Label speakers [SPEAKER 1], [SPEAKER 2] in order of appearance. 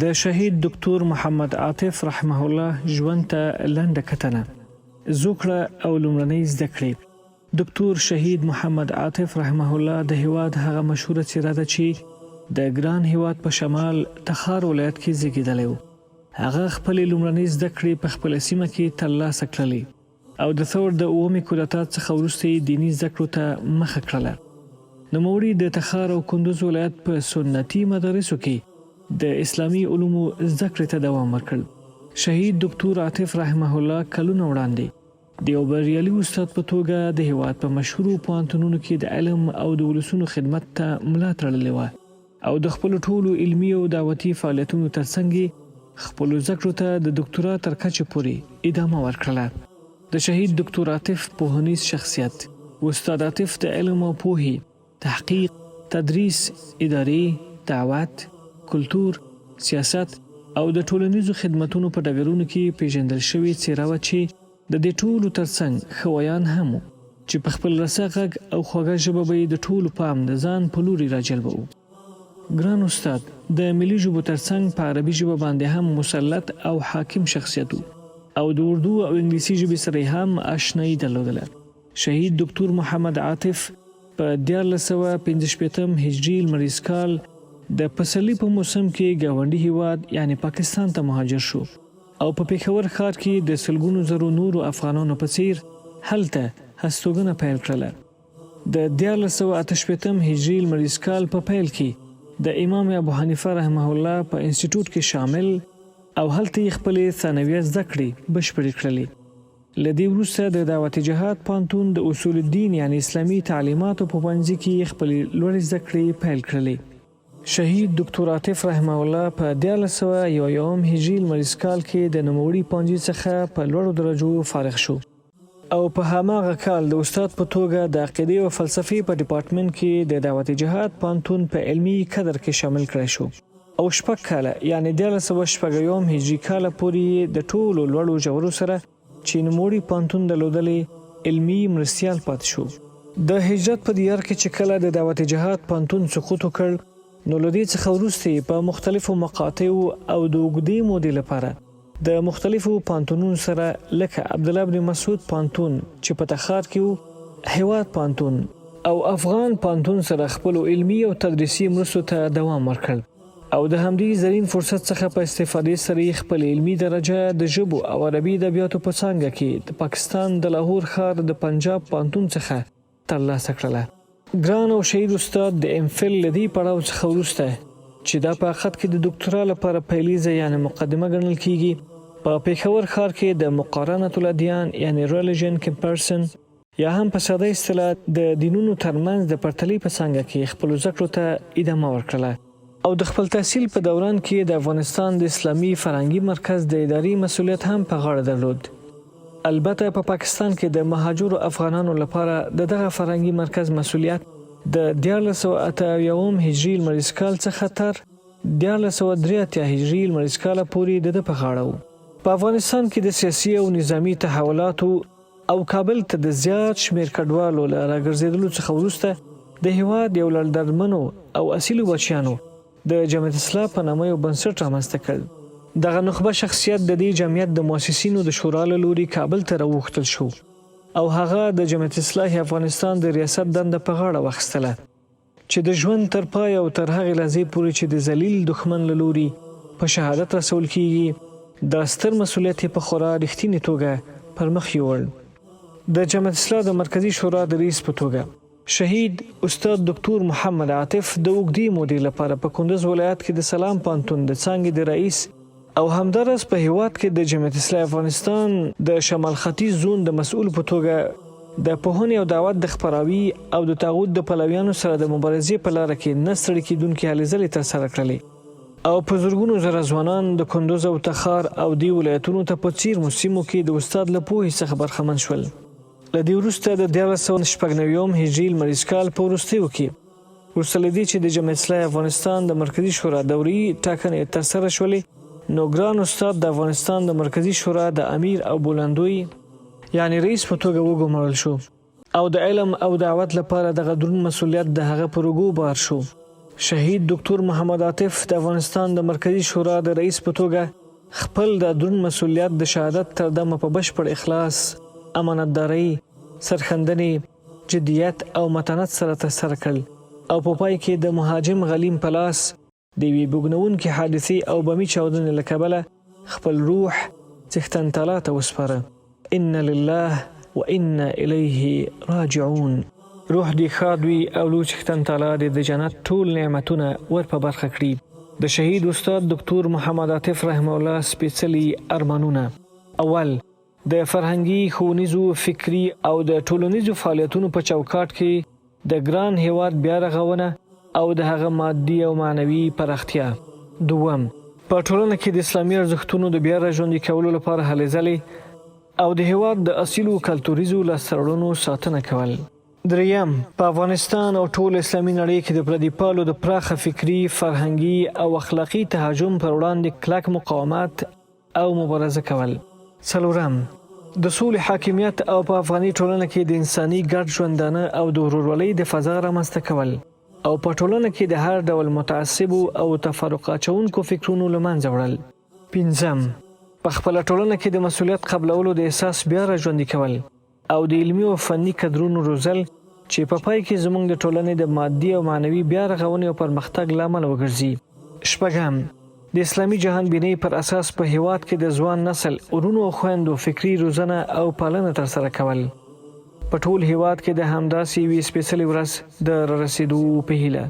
[SPEAKER 1] د شهید دکتور محمد عاطف رحمه الله ژوند ته لنډه کتنه زوکړه او لومړنۍ زده کړې. دکتور شهید محمد عاطف رحمه الله د هیواد هغه مشهوره څیره ده چې د ګران هیواد په شمال تخار ولایت کې زیږیدلی و. هغه خپلې لومړنۍ زده کړې په خپله سیمه کې ترلاسه کړلې او د ثور د اومې کودتا څخه وروسته دیني زده کړو ته مخه کړله. نوموړي د تخار او کندوز ولایت په سنتي مدارسو کې د اسلامي علومو زده کړې ته دوام ورکړ. شهید دکتور عاطف رحمه الله کلونه وړاندې د یو بریالي استاد په توګه د هیواد په مشهورو پوهنتونونو کې د علم او د ولسونو خدمت ته ملا تړلې وه او د خپلو ټولو علمي او دعوتي فعالیتونو ترڅنګ خپلو زده کړو ته د دکتورا تر کچې پورې ادامه ورکړله. د شهید دکتور عاطف پوهنیز شخصیت استاد عاطف د علم او پوهې تحقیق، تدریس، اداري، دعوت، کلتور، سیاست او د ټولنیزو خدماتونو په ډګرونو کې پیژندل شوې څیره وه چې د دې ټولو ترڅنګ ښه ویان هم و چې په خپل رسا غږ او خوږه ژبه به یې د ټولو پام د ځان په لوري راجلبوه. ګران استاد د ملي ژبو ترڅنګ په عربي ژبه باندې هم مسلط او حاکم شخصیت و او د اردو او انګلیسي ژبې سره هم آشنایي درلودله. شهید دکتور محمد عاطف په 1465 هجري لمریز کال د پسرلي په موسم کې ګاونډي هیواد یعنی پاکستان ته مهاجر شو او په پېښور ښار کې د سلګونو زرو نورو افغانانو په څیر هلته هستوګنه پیل کړله. د 1468 هجري لمریز کال په پیل کې د امام ابو حنیفه رحمه الله په انسټیټیوټ کې شامل او هلته یې خپلې ثانویه زده کړې بشپړې کړلې. له دې وروسته د دعوت جهاد پوهنتون د اصول الدین یعنی اسلامي تعلیماتو په پوهنځي کې خپلې لوړې زده کړې پیل کړلې. شهید دکتور عاطف رحمه الله په 1401 هجري لمریز کال کې د نوموړي پوهنځي څخه په لوړو درجو فارغ شو او په هماغه کال د استاد په توګه د عقیدې او فلسفې په ډپارټمنټ کې د دعوت جهاد پوهنتون په علمي کدر کې شامل کړی شو او شپږ کاله یعنی 1401 هجري کال پورې د ټولو لوړو ژورو سره چې نوموړي پوهنتون درلودلې علمي مرستیال پاتې شو. د هجرت په دیار کې چې کله د دعوت جهاد پوهنتون سقوط وکړ نو له دې څخه وروسته په مختلفو مقاطعو او د اوږدې مودې لپاره د مختلفو پوهنتونونو سره لکه عبدالله بن مسعود پوهنتون چې په تخار کې و، هیواد پوهنتون او افغان پوهنتون سره خپلو علمي او تدریسي مرستو ته دوام ورکړ او د همدې زرین فرصت څخه په استفادې سره یې خپل علمي درجه د ژبو او عربي ادبیاتو په څانګه کې د پاکستان د لاهور ښار د پنجاب پوهنتون څخه ترلاسه کړله. ګران او شهید استاد د امفل له دې پړاو څخه وروسته چې دا په حقیقت کې د دکتورا لپاره پیلیزه یعنی مقدمه ګڼل کیږي په پېښور ښار کې د مقارنة الادیان یعنی ریلیجن کمپیریزن یا هم په ساده اصطلاح د دینونو ترمنځ د پرتلې په څانګه کې خپلو زده کړو ته ادامه ورکړله او د خپل تحصیل په دوران کې د افغانستان د اسلامي فرهنګي مرکز د اداري مسؤلیت هم په غاړه درلود. البته په پاکستان کې د مهاجرو افغانانو لپاره دغه فرهنګي مرکز مسؤلیت د 1481 هجري لمریز کال څخه تر 1483 هجري لمریز کال پورې د په غاړه و. په افغانستان کې د سیاسي او نظامی تحولاتو او کابل ته د زیات شمیر کډوالو له راګرځېدلو څخه وروسته د هیواد یو لړدرمنو او اصیلو بچیانو د جمعیت اصلاح په نامه یو بنسټ رامنځته کړ. دغه نخبه شخصیت د دې جمعیت د مؤسسینو د شورا له لوري کابل ته راوغوښتل شو او هغه د جمعیت اصلاح افغانستان د ریاست دنده په غاړه واخیستله چې د ژوند تر پای او تر هغې لحظې پورې چې د ذلیل دښمن له لوري په شهادت رسول کیږي دا ستر مسؤلیت یې په خورا رښتینې توګه پر مخ یوړ. د جمعیت اصلاح د مرکزي شورا د رئیس په توګه شهید استاد دکتور محمد عاطف د اوږدې مودې لپاره په کندوز ولایت کې د سلام پوهنتون د څانګې د رئیس او همدارس په هیواد کې د جمعیت اصلاح افغانستان د شمال ختیځ زون د مسؤل په توګه د پوهنې او دعوت د خپراوي او د طاغوت د پلویانو سره د مبارزې په لاره کې نه ستړې کېدونکې هلې ځلې ترسره کړلې او په زرګونو زره ځوانان د کندوز او تخار او دې ولایتونو ته په څیرمو سیمو کې د استاد له پوهې څخه برخمن شول. له دې وروسته د 1490 هجري لمریز کال په وروستیو کې وروسته له دې چې د جمعیت اصلاح افغانستان د مرکزي شورا دورې ټاکنې ترسره شولې نو ګران استاد د افغانستان د مرکزي شورا د امیر او بولندوی یعنی رئیس په توګه وګمارل شو او د علم او دعوت لپاره دغه دروند مسؤلیت د هغه پر اوږو بار شو شهید ډاکټر محمد عاطف د افغانستان د مرکزی شورا د رئیس په توګه خپل د دروند مسولیت د شهادت تر دمه په بشپړ اخلاص، امانتداري، سرښندنې، جدیت او متانت سره ترسره کړل او په پای کې د مهاجم غلیم په لاس د یوې بوږنوونکې حادثې او بمي چاودنې له کبله خپل روح څښتن تعالی ته وسپاره. ان لله وانا الیه راجعون. روح دې ښاد وي او لوی څښتن تعالی دې د جنت ټول نعمتونه ور په برخه کړي. د شهید استاد ډاکټر محمد عاطف رحمه الله سپېڅلي ارمانونه: اول، د فرهنګي، ښوونیزو، فکري او د ټولنیزو فعالیتونو په چوکاټ کې د ګران هیواد بیا رغونه او د هغه مادي او معنوي پراختیا. دوم، په ټولنه کې د اسلامي ارزښتونو د بیا راژوندي کولو لپاره هلې ځلې او د هیواد د اصیلو کلتوریزو لاسته راوړنو ساتنه کول. دریم، په افغانستان او ټول اسلامي نړۍ کې د پردي پالو د پراخه فکري، فرهنګي او اخلاقي تهاجم پر وړاندې کلک مقاومت او مبارزه کول. څلورم، د سولې حاکمیت او په افغاني ټولنه کې د انساني ګډ ژوندانه او د ورورولۍ د فضا رامنځته کول او په ټولنه کې د هر ډول متعصبو او تفرق اچونکو فکرونو له منځه وړل. پنځم، په خپله ټولنه کې د مسؤلیت قبلولو د احساس بیا راژوندي کول او د علمي او فني کدرونو روزل چې په پای کې زموږ د ټولنې د مادي او معنوي بیا رغونې او پرمختګ لامل وګرځي. شپږم، د اسلامي جهان بینۍ پر اساس په هیواد کې د ځوان نسل، ورونو او خویندو فکري روزنه او پالنه ترسره کول. په ټول هیواد کې د همداسې یوې سپېڅلې ورځ د رارسېدو په هیله.